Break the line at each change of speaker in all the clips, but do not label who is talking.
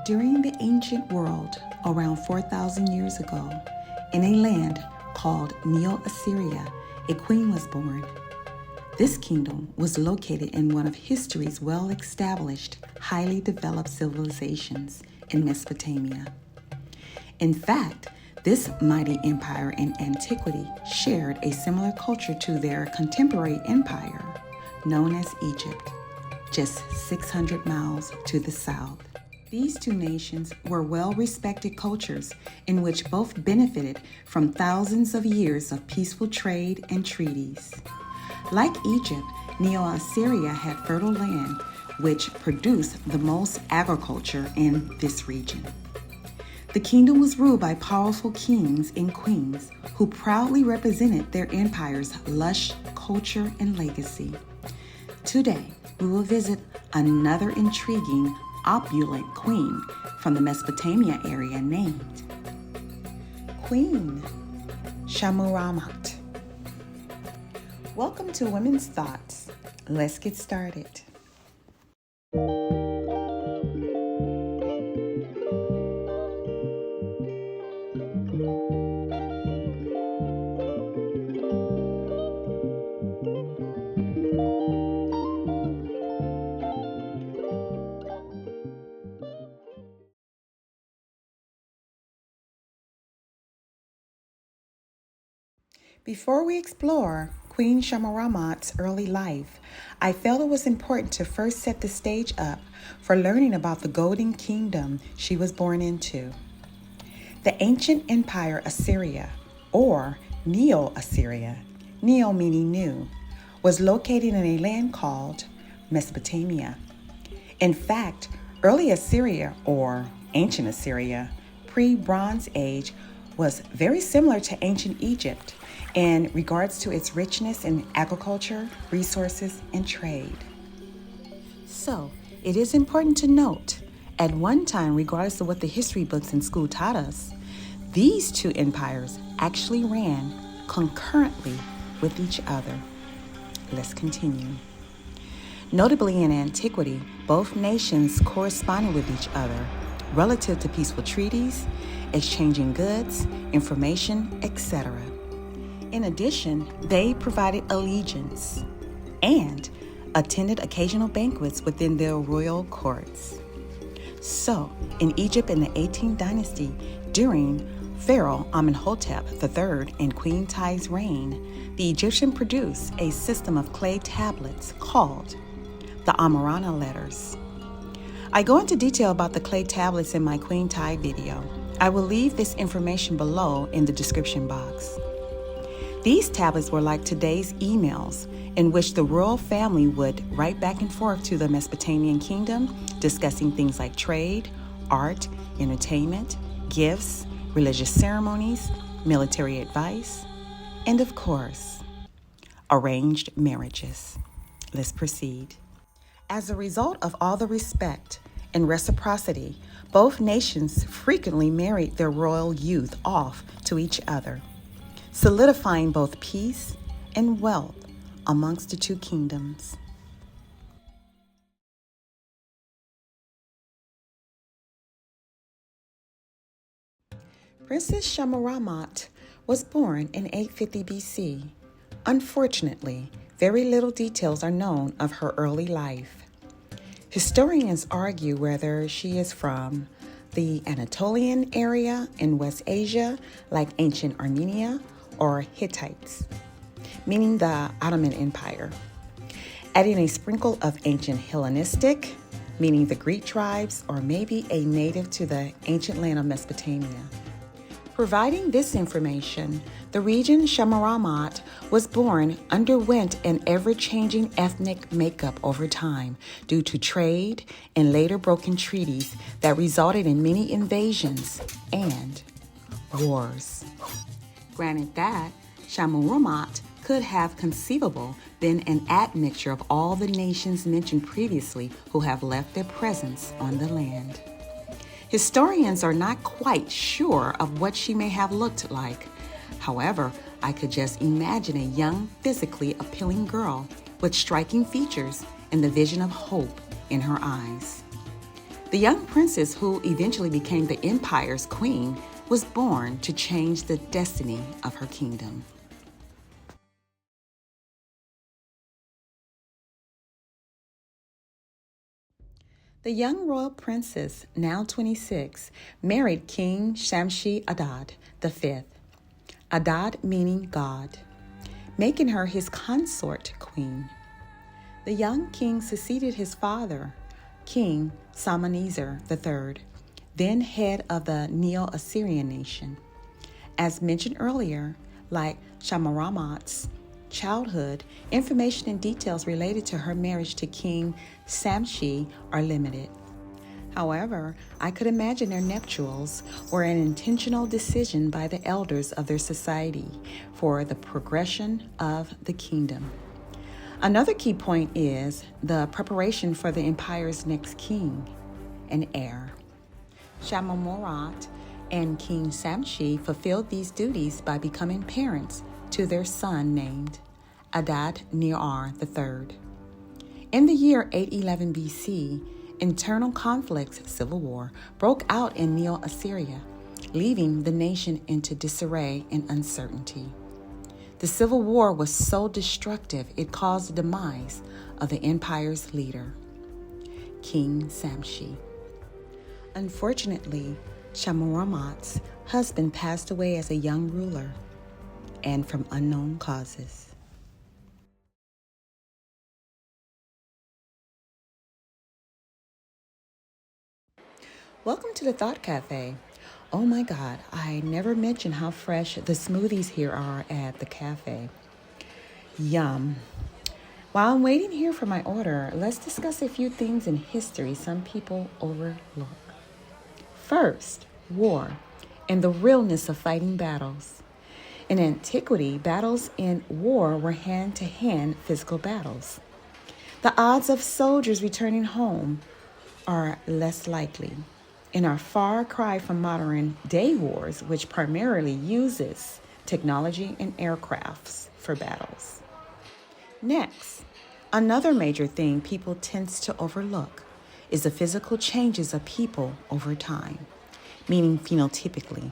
During the ancient world, around 4,000 years ago, in a land called Neo-Assyria, a queen was born. This kingdom was located in one of history's well-established, highly developed civilizations in Mesopotamia. In fact, this mighty empire in antiquity shared a similar culture to their contemporary empire, known as Egypt, just 600 miles to the south. These two nations were well-respected cultures in which both benefited from thousands of years of peaceful trade and treaties. Like Egypt, Neo-Assyria had fertile land, which produced the most agriculture in this region. The kingdom was ruled by powerful kings and queens who proudly represented their empire's lush culture and legacy. Today, we will visit another intriguing, opulent queen from the Mesopotamia area named Queen Shammuramat. Welcome to Womenz Thoughts. Let's get started. Before we explore Queen Shammuramat's early life, I felt it was important to first set the stage up for learning about the Golden Kingdom she was born into. The ancient empire Assyria, or Neo-Assyria, Neo meaning new, was located in a land called Mesopotamia. In fact, early Assyria, or ancient Assyria, pre-Bronze Age, was very similar to ancient Egypt in regards to its richness in agriculture, resources, and trade. So, it is important to note, at one time, regardless of what the history books in school taught us, these two empires actually ran concurrently with each other. Let's continue. Notably in antiquity, both nations corresponded with each other relative to peaceful treaties, exchanging goods, information, etc. In addition, they provided allegiance and attended occasional banquets within their royal courts. So, in Egypt in the 18th dynasty, during Pharaoh Amenhotep III and Queen Tiye's reign, the Egyptian produced a system of clay tablets called the Amarna letters. I go into detail about the clay tablets in my Queen Tiye video. I will leave this information below in the description box. These tablets were like today's emails, in which the royal family would write back and forth to the Mesopotamian kingdom, discussing things like trade, art, entertainment, gifts, religious ceremonies, military advice, and of course, arranged marriages. Let's proceed. As a result of all the respect and reciprocity, both nations frequently married their royal youth off to each other, solidifying both peace and wealth amongst the two kingdoms. Princess Shammuramat was born in 850 BC. Unfortunately, very little details are known of her early life. Historians argue whether she is from the Anatolian area in West Asia, like ancient Armenia, or Hittites, meaning the Ottoman Empire, adding a sprinkle of ancient Hellenistic, meaning the Greek tribes, or maybe a native to the ancient land of Mesopotamia. Providing this information, the region Shammuramat was born underwent an ever-changing ethnic makeup over time due to trade and later broken treaties that resulted in many invasions and wars. Granted that Shammuramat could have conceivable been an admixture of all the nations mentioned previously who have left their presence on the land. Historians are not quite sure of what she may have looked like. However, I could just imagine a young, physically appealing girl with striking features and the vision of hope in her eyes. The young princess who eventually became the empire's queen was born to change the destiny of her kingdom. The young royal princess, now 26, married King Shamshi-Adad V, Adad meaning God, making her his consort queen. The young king succeeded his father, King Shalmaneser III, then head of the Neo-Assyrian nation. As mentioned earlier, like Shammuramat's childhood, information and details related to her marriage to King Shamshi are limited. However, I could imagine their nuptials were an intentional decision by the elders of their society for the progression of the kingdom. Another key point is the preparation for the empire's next king and heir. Shammuramat and King Shamshi fulfilled these duties by becoming parents to their son named Adad Neo-Ar III. In the year 811 BC, internal conflicts, civil war, broke out in Neo-Assyria, leaving the nation into disarray and uncertainty. The civil war was so destructive it caused the demise of the empire's leader, King Shamshi. Unfortunately, Shammuramat's husband passed away as a young ruler and from unknown causes. Welcome to the Thought Cafe. Oh my God, I never mentioned how fresh the smoothies here are at the cafe. Yum. While I'm waiting here for my order, let's discuss a few things in history some people overlook. First, war and the realness of fighting battles. In antiquity, battles in war were hand-to-hand physical battles. The odds of soldiers returning home are less likely. In our far cry from modern day wars, which primarily uses technology and aircrafts for battles. Next, another major thing people tend to overlook is the physical changes of people over time, meaning phenotypically.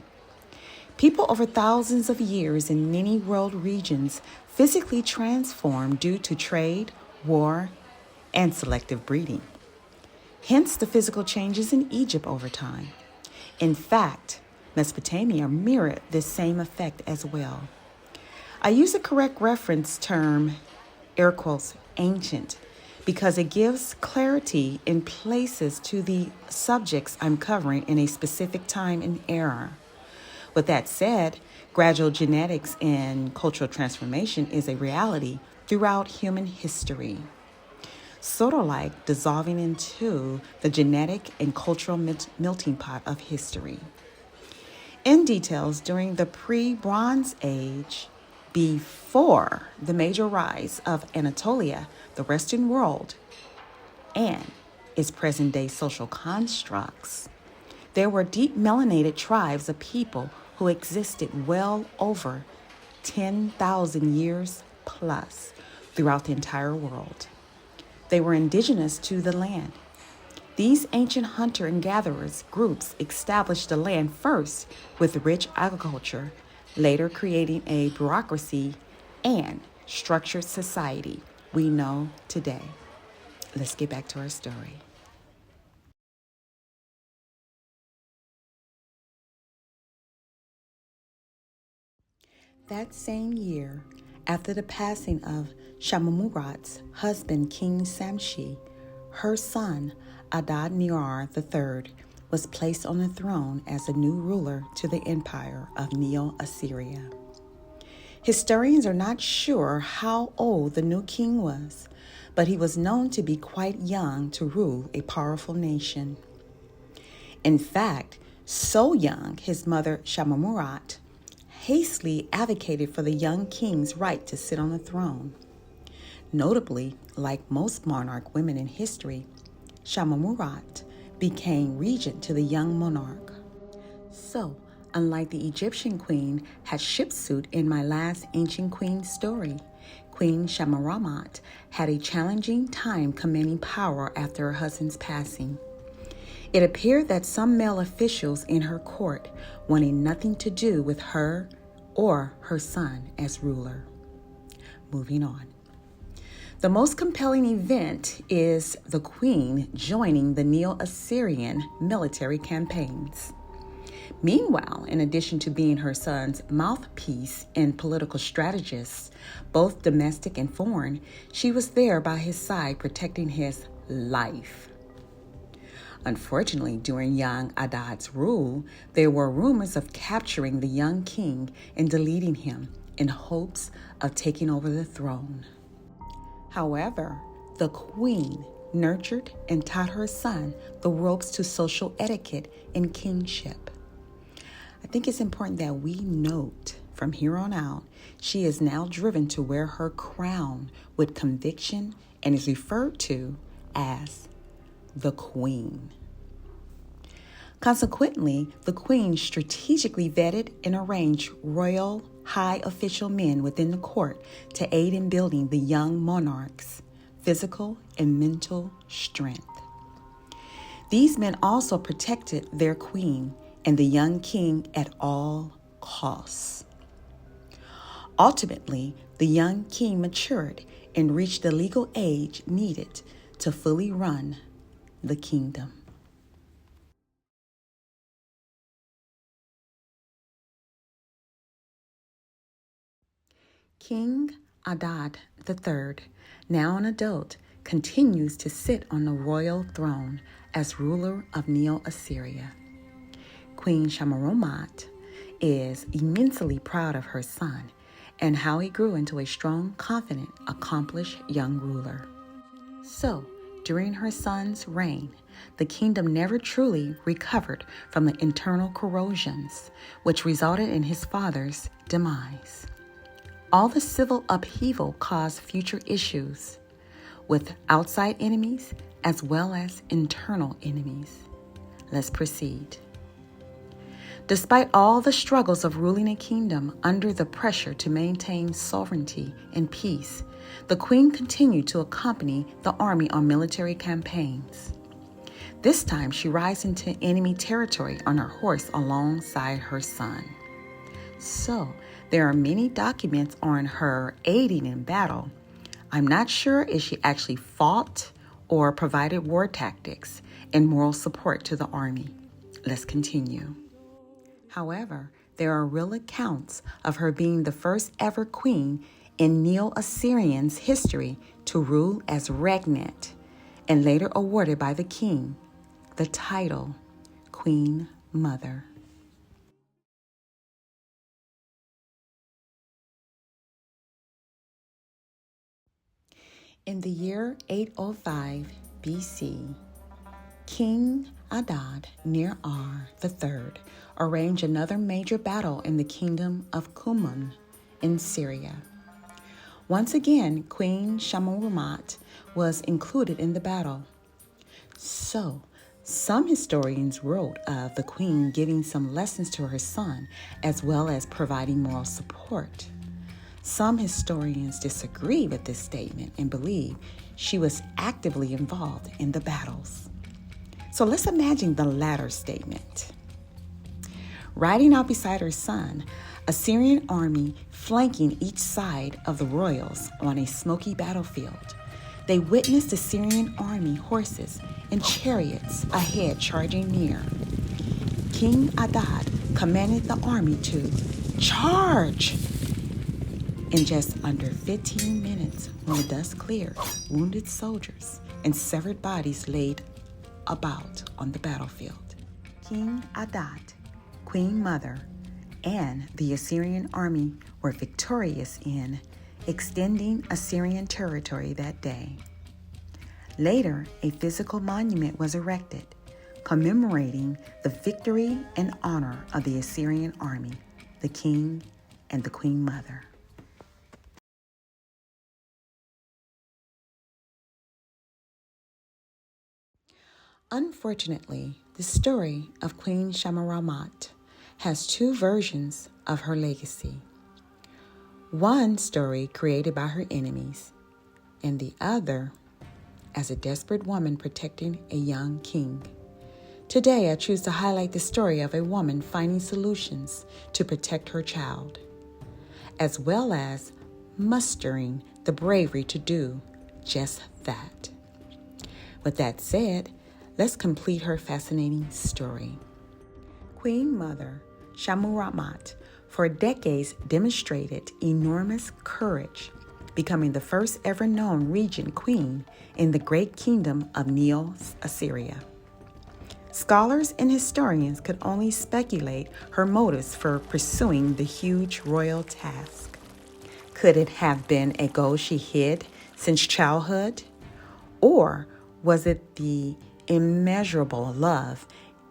People over thousands of years in many world regions physically transform due to trade, war, and selective breeding. Hence the physical changes in Egypt over time. In fact, Mesopotamia mirrored this same effect as well. I use the correct reference term, air quotes, ancient, because it gives clarity and places to the subjects I'm covering in a specific time and era. With that said, gradual genetics and cultural transformation is a reality throughout human history. Sort of like dissolving into the genetic and cultural melting pot of history. In details, during the pre-Bronze Age, before the major rise of Anatolia, the Western world, and its present-day social constructs, there were deep melanated tribes of people who existed well over 10,000 years plus throughout the entire world. They were indigenous to the land. These ancient hunter and gatherers groups established the land first with rich agriculture, later creating a bureaucracy and structured society we know today. Let's get back to our story. That same year, after the passing of Shammuramat's husband, King Shamshi, her son, Adad Neo-Ar III, was placed on the throne as the new ruler to the empire of Neo-Assyria. Historians are not sure how old the new king was, but he was known to be quite young to rule a powerful nation. In fact, so young, his mother, Shammuramat, hastily advocated for the young king's right to sit on the throne. Notably, like most monarch women in history, Shammuramat became regent to the young monarch. So, unlike the Egyptian queen Hatshepsut in my last ancient queen story, Queen Shammuramat had a challenging time commanding power after her husband's passing. It appeared that some male officials in her court wanted nothing to do with her or her son as ruler. Moving on. The most compelling event is the queen joining the Neo-Assyrian military campaigns. Meanwhile, in addition to being her son's mouthpiece and political strategist, both domestic and foreign, she was there by his side protecting his life. Unfortunately, during young Adad's rule, there were rumors of capturing the young king and deleting him in hopes of taking over the throne. However, the queen nurtured and taught her son the ropes to social etiquette and kingship. I think it's important that we note from here on out, she is now driven to wear her crown with conviction and is referred to as the queen. Consequently, the queen strategically vetted and arranged royal high official men within the court to aid in building the young monarch's physical and mental strength. These men also protected their queen and the young king at all costs. Ultimately, the young king matured and reached the legal age needed to fully run the kingdom. King Adad III, now an adult, continues to sit on the royal throne as ruler of Neo-Assyria. Queen Shammuramat is immensely proud of her son and how he grew into a strong, confident, accomplished young ruler. So, during her son's reign, the kingdom never truly recovered from the internal corrosions, which resulted in his father's demise. All the civil upheaval caused future issues with outside enemies as well as internal enemies. Let's proceed. Despite all the struggles of ruling a kingdom under the pressure to maintain sovereignty and peace, the queen continued to accompany the army on military campaigns. This time, she rides into enemy territory on her horse alongside her son. So, there are many documents on her aiding in battle. I'm not sure if she actually fought or provided war tactics and moral support to the army. Let's continue. However, there are real accounts of her being the first ever queen in Neo-Assyrian's history to rule as regnant and later awarded by the king the title Queen Mother. In the year 805 BC, King Adad Nir-Ar III arranged another major battle in the kingdom of Kumun in Syria. Once again, Queen Shammuramat was included in the battle. So, some historians wrote of the queen giving some lessons to her son as well as providing moral support. Some historians disagree with this statement and believe she was actively involved in the battles. So let's imagine the latter statement. Riding out beside her son, a Syrian army flanking each side of the royals on a smoky battlefield. They witnessed the Syrian army horses and chariots ahead charging near. King Adad commanded the army to charge. In just under 15 minutes, when the dust cleared, wounded soldiers and severed bodies laid about on the battlefield. King Adad, Queen Mother, and the Assyrian army were victorious in extending Assyrian territory that day. Later, a physical monument was erected, commemorating the victory and honor of the Assyrian army, the king, and the Queen Mother. Unfortunately, the story of Queen Shammuramat has two versions of her legacy. One story created by her enemies, and the other as a desperate woman protecting a young king. Today, I choose to highlight the story of a woman finding solutions to protect her child, as well as mustering the bravery to do just that. With that said, let's complete her fascinating story. Queen Mother Shammuramat for decades demonstrated enormous courage, becoming the first ever known regent queen in the great kingdom of Neo-Assyria. Scholars and historians could only speculate her motives for pursuing the huge royal task. Could it have been a goal she hid since childhood? Or was it the immeasurable love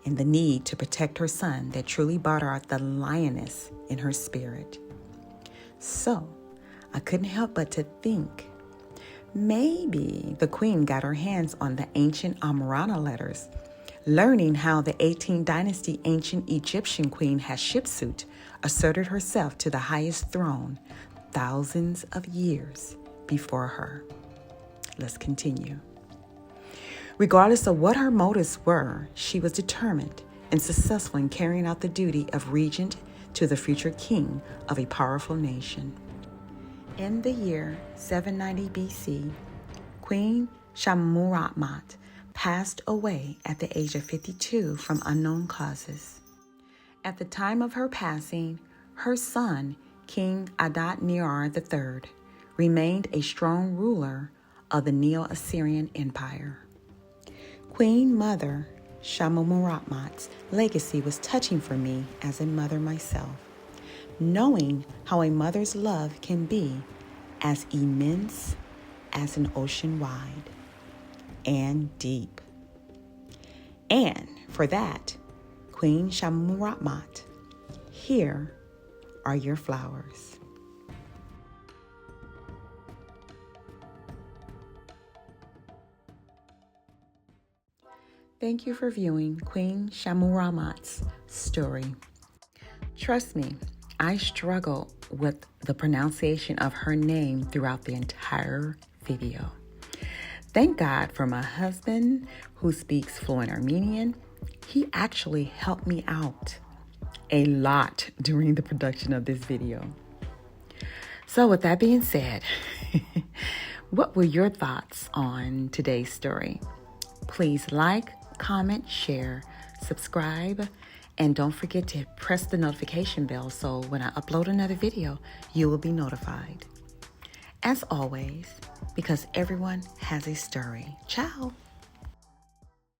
and the need to protect her son that truly brought out the lioness in her spirit? So, I couldn't help but to think, maybe the queen got her hands on the ancient Amarna letters, learning how the 18th dynasty ancient Egyptian queen Hatshepsut asserted herself to the highest throne thousands of years before her. Let's continue. Regardless of what her motives were, she was determined and successful in carrying out the duty of regent to the future king of a powerful nation. In the year 790 BC, Queen Shammuramat passed away at the age of 52 from unknown causes. At the time of her passing, her son, King Adad-Nirari III, remained a strong ruler of the Neo-Assyrian Empire. Queen Mother Shammuramat's legacy was touching for me as a mother myself, knowing how a mother's love can be as immense as an ocean wide and deep. And for that, Queen Shammuramat, here are your flowers. Thank you for viewing Queen Shammuramat's story. Trust me, I struggled with the pronunciation of her name throughout the entire video. Thank God for my husband who speaks fluent Armenian. He actually helped me out a lot during the production of this video. So with that being said, what were your thoughts on today's story? Please like, comment, share, subscribe, and don't forget to press the notification bell so when I upload another video, you will be notified. As always, because everyone has a story. Ciao.